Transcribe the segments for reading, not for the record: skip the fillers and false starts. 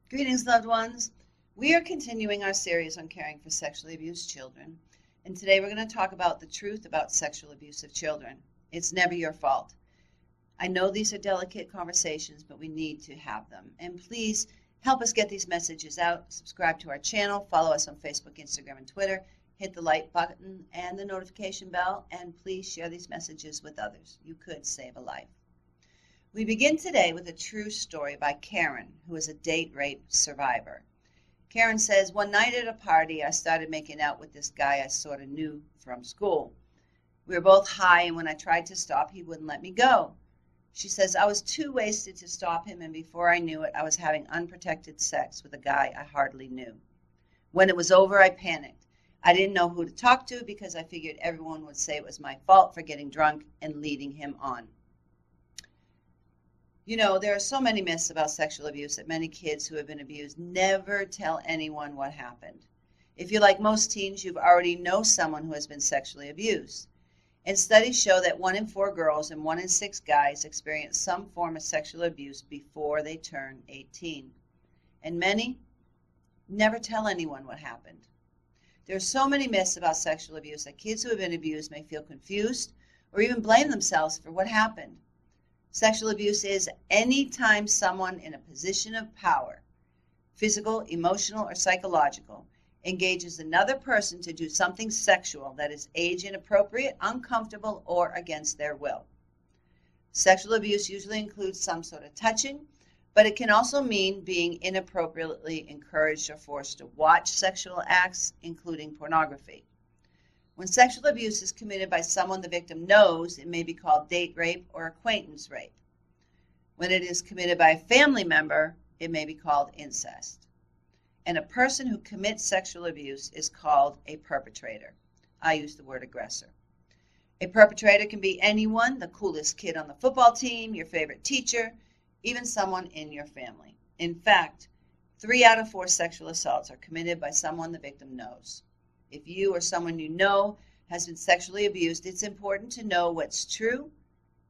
Greetings, loved ones. We are continuing our series on caring for sexually abused children, and today we're going to talk about the truth about sexual abuse of children. It's never your fault. I know these are delicate conversations, but we need to have them. And please help us get these messages out. Subscribe to our channel, follow us on Facebook, Instagram, and Twitter. Hit the like button and the notification bell, and please share these messages with others. You could save a life. We begin today with a true story by Karen, who is a date rape survivor. Karen says, one night at a party, I started making out with this guy I sort of knew from school. We were both high, and when I tried to stop, he wouldn't let me go. She says, I was too wasted to stop him, and before I knew it, I was having unprotected sex with a guy I hardly knew. When it was over, I panicked. I didn't know who to talk to because I figured everyone would say it was my fault for getting drunk and leading him on. You know, there are so many myths about sexual abuse that many kids who have been abused never tell anyone what happened. If you're like most teens, you already know someone who has been sexually abused. And studies show that 1 in 4 girls and 1 in 6 guys experience some form of sexual abuse before they turn 18. And many never tell anyone what happened. There are so many myths about sexual abuse that kids who have been abused may feel confused or even blame themselves for what happened. Sexual abuse is any time someone in a position of power, physical, emotional, or psychological, engages another person to do something sexual that is age inappropriate, uncomfortable, or against their will. Sexual abuse usually includes some sort of touching, but it can also mean being inappropriately encouraged or forced to watch sexual acts, including pornography. When sexual abuse is committed by someone the victim knows, it may be called date rape or acquaintance rape. When it is committed by a family member, it may be called incest. And a person who commits sexual abuse is called a perpetrator. I use the word aggressor. A perpetrator can be anyone, the coolest kid on the football team, your favorite teacher, even someone in your family. In fact, 3 out of 4 sexual assaults are committed by someone the victim knows. If you or someone you know has been sexually abused, it's important to know what's true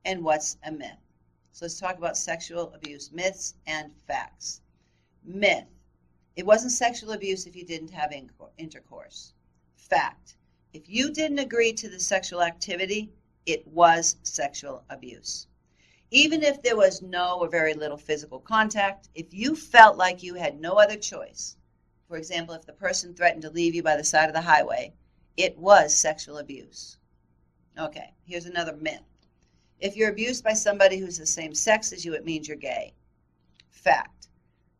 and what's a myth. So let's talk about sexual abuse myths and facts. Myth: it wasn't sexual abuse if you didn't have intercourse. Fact: if you didn't agree to the sexual activity, it was sexual abuse. Even if there was no or very little physical contact, if you felt like you had no other choice, for example, if the person threatened to leave you by the side of the highway, it was sexual abuse. Okay, here's another myth. If you're abused by somebody who's the same sex as you, it means you're gay. Fact: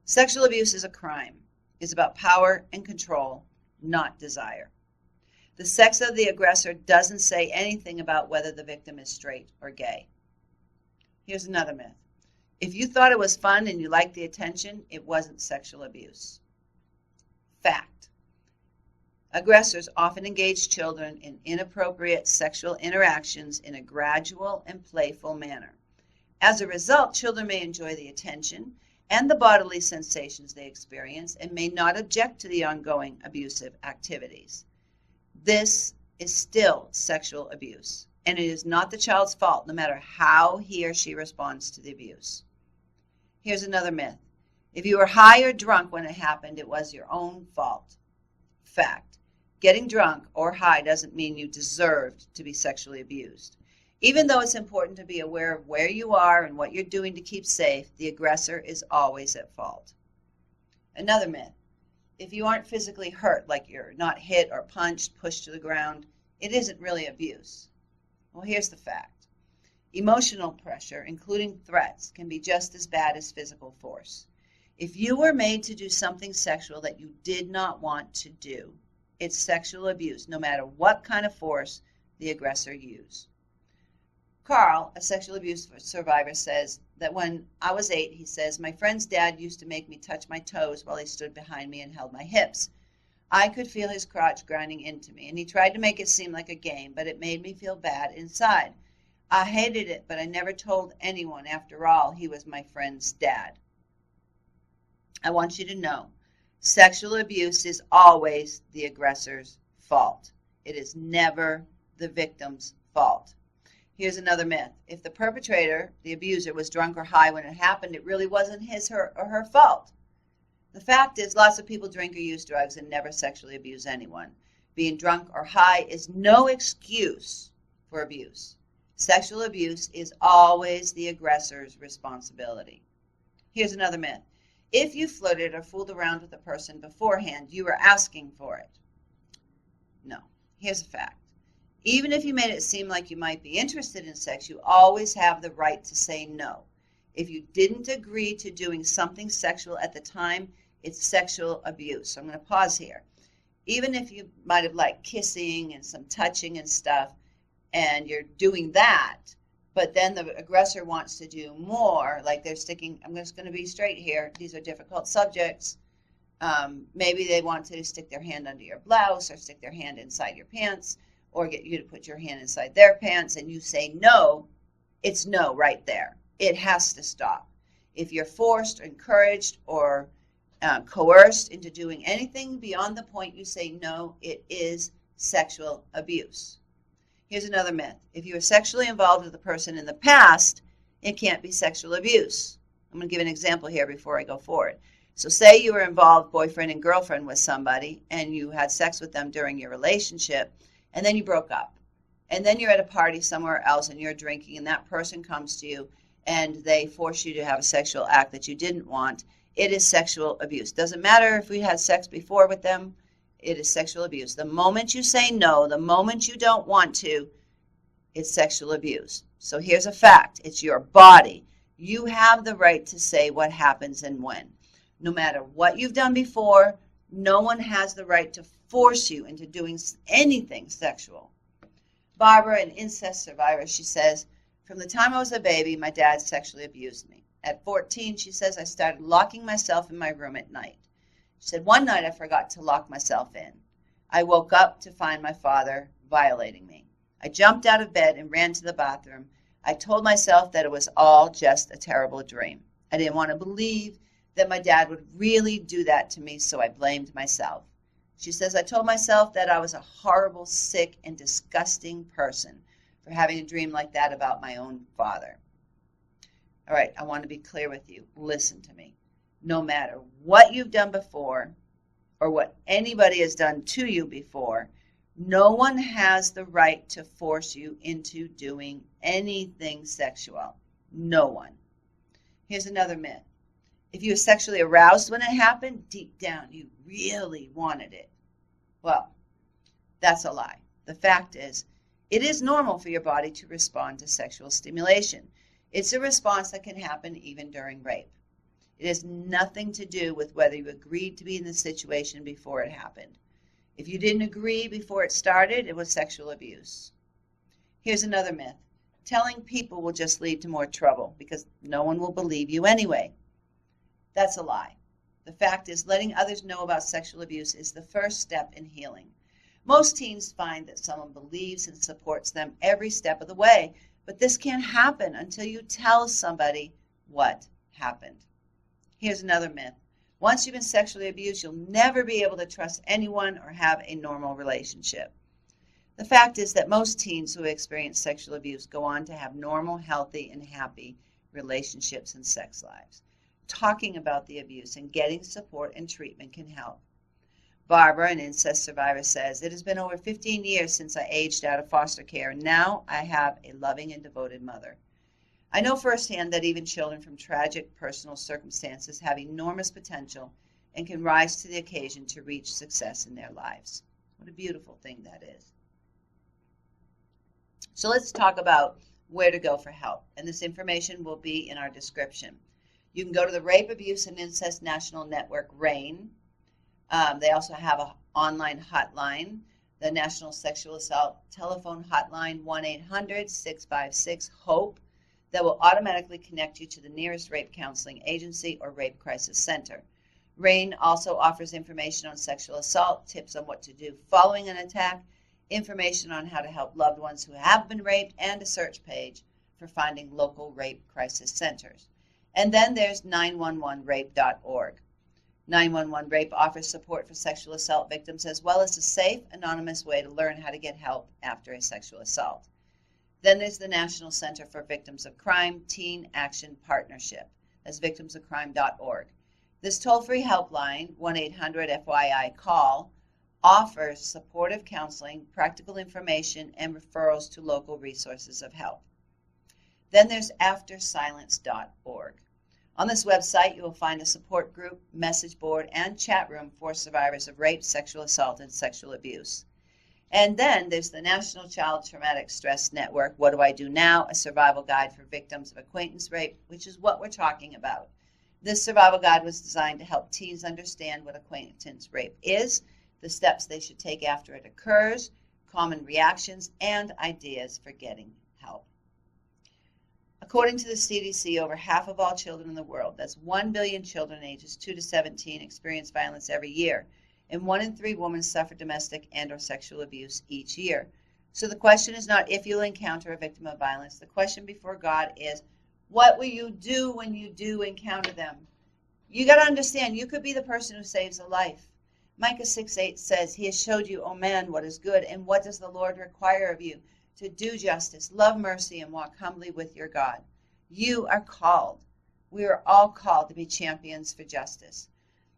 sexual abuse is a crime. It's about power and control, not desire. The sex of the aggressor doesn't say anything about whether the victim is straight or gay. Here's another myth. If you thought it was fun and you liked the attention, it wasn't sexual abuse. Fact: aggressors often engage children in inappropriate sexual interactions in a gradual and playful manner. As a result, children may enjoy the attention and the bodily sensations they experience and may not object to the ongoing abusive activities. This is still sexual abuse, and it is not the child's fault, no matter how he or she responds to the abuse. Here's another myth. If you were high or drunk when it happened, it was your own fault. Fact: getting drunk or high doesn't mean you deserved to be sexually abused. Even though it's important to be aware of where you are and what you're doing to keep safe, the aggressor is always at fault. Another myth. If you aren't physically hurt, like you're not hit or punched, pushed to the ground, it isn't really abuse. Well, here's the fact. Emotional pressure, including threats, can be just as bad as physical force. If you were made to do something sexual that you did not want to do, it's sexual abuse, no matter what kind of force the aggressor used. Carl, a sexual abuse survivor, says that when I was 8, he says, my friend's dad used to make me touch my toes while he stood behind me and held my hips. I could feel his crotch grinding into me, and he tried to make it seem like a game, but it made me feel bad inside. I hated it, but I never told anyone. After all, he was my friend's dad. I want you to know, sexual abuse is always the aggressor's fault. It is never the victim's fault. Here's another myth. If the perpetrator, the abuser, was drunk or high when it happened, it really wasn't his or her fault. The fact is, lots of people drink or use drugs and never sexually abuse anyone. Being drunk or high is no excuse for abuse. Sexual abuse is always the aggressor's responsibility. Here's another myth. If you flirted or fooled around with a person beforehand, you were asking for it. No. Here's a fact. Even if you made it seem like you might be interested in sex, you always have the right to say no. If you didn't agree to doing something sexual at the time, it's sexual abuse. So I'm going to pause here. Even if you might have liked kissing and some touching and stuff, and you're doing that, but then the aggressor wants to do more, like they're sticking, I'm just going to be straight here, these are difficult subjects. Maybe they want to stick their hand under your blouse or stick their hand inside your pants or get you to put your hand inside their pants, and you say no, it's no right there. It has to stop. If you're forced, encouraged, or coerced into doing anything beyond the point you say no, it is sexual abuse. Here's another myth. If you were sexually involved with a person in the past, it can't be sexual abuse. I'm going to give an example here before I go forward. So say you were involved boyfriend and girlfriend with somebody and you had sex with them during your relationship and then you broke up. And then you're at a party somewhere else and you're drinking and that person comes to you and they force you to have a sexual act that you didn't want. It is sexual abuse. Doesn't matter if we had sex before with them. It is sexual abuse. The moment you say no, the moment you don't want to, it's sexual abuse. So here's a fact. It's your body. You have the right to say what happens and when. No matter what you've done before, no one has the right to force you into doing anything sexual. Barbara, an incest survivor, she says, from the time I was a baby, my dad sexually abused me. At 14, she says, I started locking myself in my room at night. She said, one night I forgot to lock myself in. I woke up to find my father violating me. I jumped out of bed and ran to the bathroom. I told myself that it was all just a terrible dream. I didn't want to believe that my dad would really do that to me, so I blamed myself. She says, I told myself that I was a horrible, sick, and disgusting person for having a dream like that about my own father. All right, I want to be clear with you. Listen to me. No matter what you've done before or what anybody has done to you before, no one has the right to force you into doing anything sexual. No one. Here's another myth. If you were sexually aroused when it happened, deep down you really wanted it. Well, that's a lie. The fact is, it is normal for your body to respond to sexual stimulation. It's a response that can happen even during rape. It has nothing to do with whether you agreed to be in the situation before it happened. If you didn't agree before it started, it was sexual abuse. Here's another myth. Telling people will just lead to more trouble because no one will believe you anyway. That's a lie. The fact is, letting others know about sexual abuse is the first step in healing. Most teens find that someone believes and supports them every step of the way, but this can't happen until you tell somebody what happened. Here's another myth. Once you've been sexually abused, you'll never be able to trust anyone or have a normal relationship. The fact is that most teens who experience sexual abuse go on to have normal, healthy, and happy relationships and sex lives. Talking about the abuse and getting support and treatment can help. Barbara, an incest survivor, says, it has been over 15 years since I aged out of foster care, and now I have a loving and devoted mother. I know firsthand that even children from tragic personal circumstances have enormous potential and can rise to the occasion to reach success in their lives. What a beautiful thing that is. So let's talk about where to go for help, and this information will be in our description. You can go to the Rape, Abuse, and Incest National Network, RAIN. They also have an online hotline, the National Sexual Assault Telephone Hotline, 1-800-656-HOPE, that will automatically connect you to the nearest rape counseling agency or rape crisis center. RAIN also offers information on sexual assault, tips on what to do following an attack, information on how to help loved ones who have been raped, and a search page for finding local rape crisis centers. And then there's 911rape.org. 911 Rape offers support for sexual assault victims as well as a safe, anonymous way to learn how to get help after a sexual assault. Then there's the National Center for Victims of Crime Teen Action Partnership. That's victimsofcrime.org. This toll-free helpline, 1-800-FYI-CALL, offers supportive counseling, practical information, and referrals to local resources of help. Then there's AfterSilence.org. On this website, you will find a support group, message board, and chat room for survivors of rape, sexual assault, and sexual abuse. And then there's the National Child Traumatic Stress Network, What Do I Do Now? A survival guide for victims of acquaintance rape, which is what we're talking about. This survival guide was designed to help teens understand what acquaintance rape is, the steps they should take after it occurs, common reactions, and ideas for getting help. According to the CDC, over half of all children in the world, that's 1 billion children ages 2 to 17, experience violence every year, and 1 in 3 women suffer domestic and or sexual abuse each year. So the question is not if you'll encounter a victim of violence. The question before God is, what will you do when you do encounter them? You got to understand, you could be the person who saves a life. Micah 6:8 says, He has showed you, O man, what is good, and what does the Lord require of you? To do justice, love mercy, and walk humbly with your God. You are called. We are all called to be champions for justice.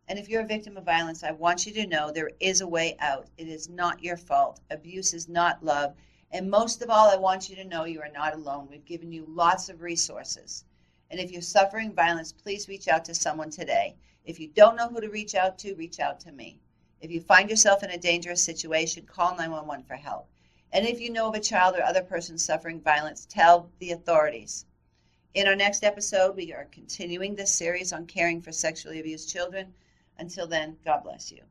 And if you're a victim of violence, I want you to know there is a way out. It is not your fault. Abuse is not love. And most of all, I want you to know you are not alone. We've given you lots of resources. And if you're suffering violence, please reach out to someone today. If you don't know who to reach out to me. If you find yourself in a dangerous situation, call 911 for help. And if you know of a child or other person suffering violence, tell the authorities. In our next episode, we are continuing this series on caring for sexually abused children. Until then, God bless you.